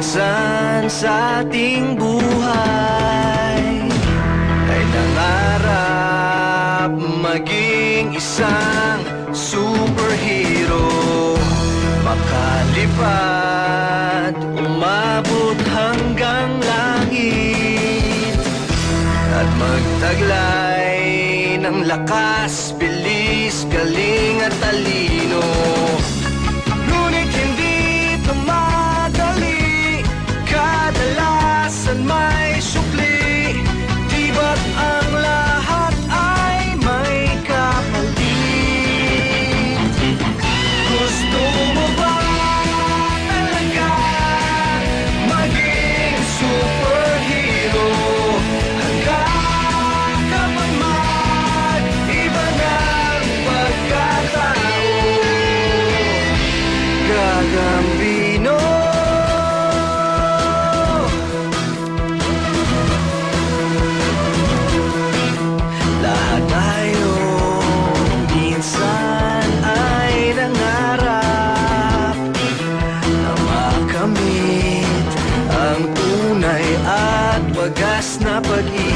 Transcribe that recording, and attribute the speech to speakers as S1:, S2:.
S1: minsan sa ating buhay ay nangarap maging isang superhero, makalipad, umabot hanggang langit at magtaglay ng lakas, bilis, galing at talino. Ngunit hindi ito madali, kadalasan may sukli, di ba't ang lahat ay may kapalit? Gusto mo ba talaga maging superhero? Hanggang kapag mag-iba ng pagkatao, Gagambino. Lahat tayo minsan ay nangarap na makamit ang tunay at wagas na pag-ibig.